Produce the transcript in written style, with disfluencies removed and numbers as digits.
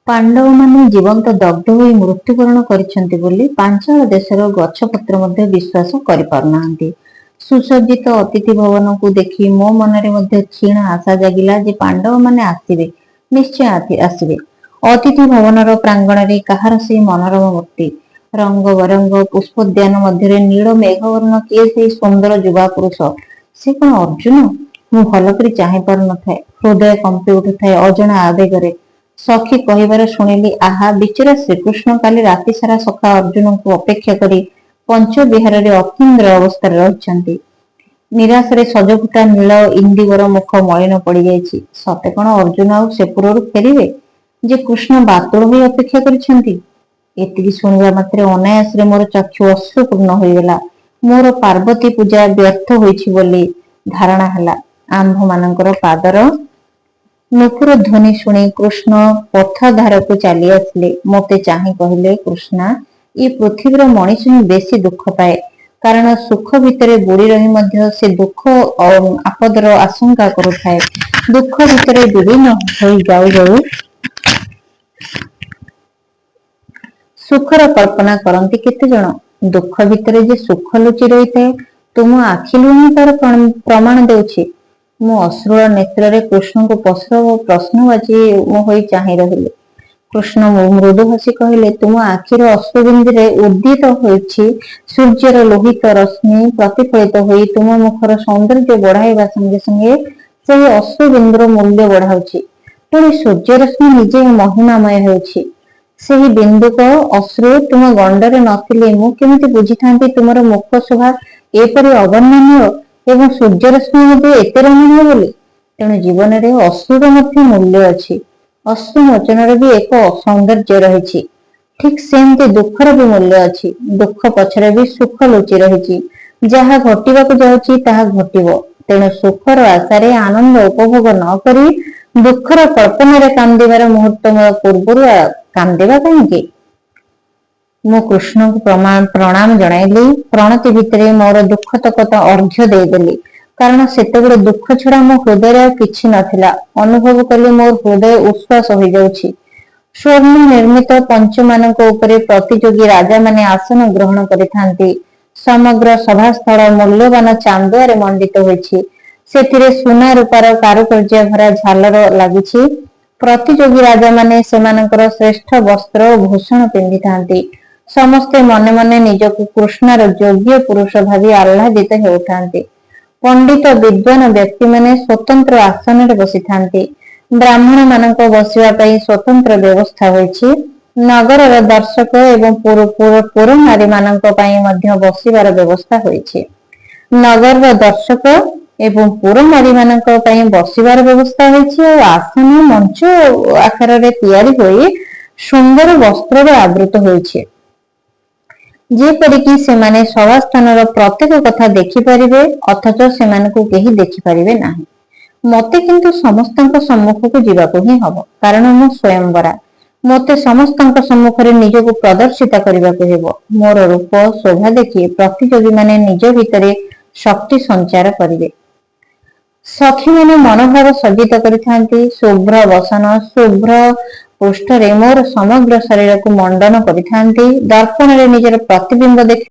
ପାଣ୍ଡବମାନେ ଜୀବନ୍ତ ଦଗ୍ଧ ହୋଇ ମୃତ୍ୟୁବରଣ କରିଛନ୍ତି ବୋଲି ପାଞ୍ଚଳ ଦେଶର ଗଛପତ୍ର ମଧ୍ୟ ବିଶ୍ୱାସ କରିପାରୁନାହାନ୍ତି। ସୁସଜ୍ଜିତ ଅତିଥି ଭବନକୁ ଦେଖି ମୋ ମନରେ ମଧ୍ୟ କ୍ଷୀଣ ଆଶା ଜାଗିଲା ଯେ ପାଣ୍ଡବମାନେ ଆସିବେ, ନିଶ୍ଚୟ ଆସିବେ। ଅତିଥି ଭବନର ପ୍ରାଙ୍ଗଣରେ କାହାର ସେହି ମନୋରମ ମୂର୍ତ୍ତି? ରଙ୍ଗ ବରଙ୍ଗ ପୁଷ୍ପୋଦ୍ୟାନ ମଧ୍ୟରେ ନୀଳ ମେଘବର୍ଣ୍ଣ କିଏ ସେହି ସୁନ୍ଦର ଯୁବା ପୁରୁଷ? ସେ କଣ ଅର୍ଜୁନ? ମୁଁ ଭଲ କରି ଚାହିଁ ପାରୁନଥାଏ। ହୃଦୟ କମ୍ପି ଉଠୁଥାଏ ଅଜଣା ଆବେଗରେ। ସଖୀ କହିବାର ଶୁଣିଲି, ଆହା ବିଚରା ଶ୍ରୀକୃଷ୍ଣ କାଲି ରାତି ସାରା ସଖା ଅର୍ଜୁନଙ୍କୁ ଅପେକ୍ଷା କରି ପଞ୍ଚବିହାରରେ ଅତୀନ୍ଦ୍ର ଅବସ୍ଥାରେ ରହିଛନ୍ତି। ନିରାଶରେ ସଜଫୁଟା ନୀଳ ଇଣ୍ଡିଗୋର ମୁଖ ମଳିନ ପଡିଯାଇଛି। ସତେ କଣ ଅର୍ଜୁନ ଆଉ ସେପୁରରୁ ଫେରିବେ ଯେ କୃଷ୍ଣ ବାତୁଳ ହୋଇ ଅପେକ୍ଷା କରିଛନ୍ତି? ଏତିକି ଶୁଣିବା ମାତ୍ରେ ଅନାୟାସରେ ମୋର ଚକ୍ଷୁ ଅଶ୍ରୁପୂର୍ଣ୍ଣ ହୋଇଗଲା। ମୋର ପାର୍ବତୀ ପୂଜା ବ୍ୟର୍ଥ ହୋଇଛି ବୋଲି ଧାରଣା ହେଲା। ଆମ୍ଭମାନଙ୍କର ପାଦର ନୂପୁର ଧ୍ୱନି ଶୁଣି କୃଷ୍ଣ ପଥଧାରକୁ ଚାଲି ଆସିଲେ। ମୋତେ ଚାହିଁ କହିଲେ, କୃଷ୍ଣା, ଏ ପୃଥିବୀର ମଣିଷ ହିଁ ବେଶୀ ଦୁଃଖ ପାଏ। କାରଣ ସୁଖ ଭିତରେ ବୁଡ଼ି ରହି ମଧ୍ୟ ସେ ଦୁଃଖ ଆପଦର ଆଶଙ୍କା କରୁଥାଏ। ଦୁଃଖ ଭିତରେ ବିଲୀନ ହୋଇ ଯାଉ ଯାଉ ସୁଖର କଳ୍ପନା କରନ୍ତି କେତେ ଜଣ? ଦୁଃଖ ଭିତରେ ଯେ ସୁଖ ଲୁଚି ରହିଥାଏ, ତୁମ ଆଖି ଲୁହ ହିଁ ତାର ପ୍ରମାଣ ଦେଉଛି। ମୁଁ ଅଶ୍ରୁଳ ନେତ୍ରରେ କୃଷ୍ଣଙ୍କୁ ପ୍ରଶ୍ନବାଚୀ ହୋଇ ଚାହିଁ ରହିଲି। କୃଷ୍ଣ ମୃଦୁ ହସି କହିଲେ, ତୁମ ଆଖିର ଅଶ୍ରୁବିନ୍ଦୁରେ ଉଦ୍ଦିତ ହୋଇଛି ସୂର୍ଯ୍ୟର ଲୋହିତ ରଶ୍ମି ପ୍ରତିଫଳିତ ହୋଇ ତୁମ ମୁଖର ସୌନ୍ଦର୍ଯ୍ୟ ବଢାଇବା ସଙ୍ଗେ ସଙ୍ଗେ ସେହି ଅଶ୍ରୁବିନ୍ଦୁର ମୂଲ୍ୟ ବଢାଉଛି। ପୁଣି ସୂର୍ଯ୍ୟରଶ୍ମି ନିଜେ ମହିମାମୟ ହେଉଛି। ସେହି ବିନ୍ଦୁକ ଅଶ୍ରୁ ତୁମ ଗଣ୍ଡରେ ନଥିଲେ ମୁଁ କେମିତି ବୁଝିଥାନ୍ତି ତୁମର ମୁଖ ଶୋଭା ଏପରି ଅବର୍ଣ୍ଣନୀୟ ଏବଂ ସୂର୍ଯ୍ୟରଶ୍ମି ମଧ୍ୟ ଏତେ ରମଣୀୟ ବୋଲି। ତେଣୁ ଜୀବନରେ ଅଶ୍ରୁର ମଧ୍ୟ ମୂଲ୍ୟ ଅଛି। ଅଶ୍ରୁ ମୋଚନର ବି ଏକ ସୌନ୍ଦର୍ଯ୍ୟ ରହିଛି। ଠିକ୍ ସେମିତି ଦୁଃଖର ବି ମୂଲ୍ୟ ଅଛି। ଦୁଃଖ ପଛରେ ବି ସୁଖ ଲୁଚି ରହିଛି। ଯାହା ଘଟିବାକୁ ଯାଉଛି ତାହା ଘଟିବ। ତେଣୁ ସୁଖର ଆଶାରେ ଆନନ୍ଦ ଉପଭୋଗ ନ କରି ଦୁଃଖର କଳ୍ପନାରେ କାନ୍ଦିବାର ମୁହୂର୍ତ୍ତ ପୂର୍ବରୁ କାନ୍ଦିବା କାହିଁକି? ମୁଁ କୃଷ୍ଣଙ୍କୁ ପ୍ରଣାମ ଜଣାଇଲି। ପ୍ରଣତି ଭିତରେ ମୋର ଦୁଃଖତକ ଅର୍ଘ୍ୟ ଦେଇଦେଲି। କାରଣ ସେତେବେଳେ ଦୁଃଖ ଛଡା ମୋ ହୃଦୟରେ ଆଉ କିଛି ନଥିଲା। ଅନୁଭବ କଲି ମୋର ହୃଦୟ ଉଶ୍ୱାସ ହୋଇଯାଉଛି। ସ୍ୱର୍ଣ୍ଣ ନିର୍ମିତ ପଞ୍ଚମାନଙ୍କ ଉପରେ ପ୍ରତିଯୋଗୀ ରାଜାମାନେ ଆସନ ଗ୍ରହଣ କରିଥାନ୍ତି। ସମଗ୍ର ସଭାସ୍ଥଳ ମୂଲ୍ୟବାନ ଚାନ୍ଦୁଆରେ ମଣ୍ଡିତ ହୋଇଛି। ସେଥିରେ ସୁନା ରୂପାର କାରୁକାର୍ଯ୍ୟ ଭରା ଝାଲର ଲାଗିଛି। ପ୍ରତିଯୋଗୀ ରାଜାମାନେ ସେମାନଙ୍କର ଶ୍ରେଷ୍ଠ ବସ୍ତ୍ର ଓ ଭୂଷଣ ପିନ୍ଧିଥାନ୍ତି। ସମସ୍ତେ ମନେ ମନେ ନିଜକୁ କୃଷ୍ଣର ଯୋଗ୍ୟ ପୁରୁଷ ଭାବି ଆହ୍ଲାଦିତ ହେଉଥାନ୍ତି। ପଣ୍ଡିତ ବିଦ୍ୱାନ ବ୍ୟକ୍ତିମାନେ ସ୍ୱତନ୍ତ୍ର ଆସନରେ ବସିଥାନ୍ତି। ବ୍ରାହ୍ମଣ ମାନଙ୍କ ବସିବା ପାଇଁ ସ୍ୱତନ୍ତ୍ର ବ୍ୟବସ୍ଥା ହୋଇଛି। ନଗରର ଦର୍ଶକ ଏବଂ ପୁରନାରୀ ମାନଙ୍କ ପାଇଁ ମଧ୍ୟ ବସିବାର ବ୍ୟବସ୍ଥା ହୋଇଛି। ନଗରର ଦର୍ଶକ ଏବଂ ପୁରନାରୀ ମାନଙ୍କ ପାଇଁ ବସିବାର ବ୍ୟବସ୍ଥା ହୋଇଛି ଆଉ ଆସନ ମଞ୍ଚ ଆକାରରେ ତିଆରି ହୋଇ ସୁନ୍ଦର ବସ୍ତ୍ରରେ ଆବୃତ ହୋଇଛି, ଯେପରିକି ସେମାନେ ସଭାସ୍ଥାନର ପ୍ରତ୍ୟେକ କଥା ଦେଖିପାରିବେ ଅଥଚ ସେମାନଙ୍କୁ କେହି ଦେଖିପାରିବେ ନାହିଁ। ମୋତେ କିନ୍ତୁ ସମସ୍ତଙ୍କ ସମ୍ମୁଖକୁ ଯିବାକୁ ହିଁ ହବ, କାରଣ ମୁଁ ସ୍ୱୟଂବରା। ମୋତେ ସମସ୍ତଙ୍କ ସମ୍ମୁଖରେ ନିଜକୁ ପ୍ରଦର୍ଶିତ କରିବାକୁ ହେବ। ମୋର ରୂପ ଶୋଭା ଦେଖି ପ୍ରତିଯୋଗୀମାନେ ନିଜ ଭିତରେ ଶକ୍ତି ସଞ୍ଚାର କରିବେ। ସଖୀମାନେ ମନୋଭାବ ସଜ୍ଜିତ କରିଥାନ୍ତି। ଶୁଭ୍ର ବସନ ଶୁଭ୍ର ପୃଷ୍ଠରେ ମୋର ସମଗ୍ର ଶରୀରକୁ ମଣ୍ଡନ କରିଥାନ୍ତି। ଦର୍ପଣରେ ନିଜର ପ୍ରତିବିମ୍ବ ଦେଖି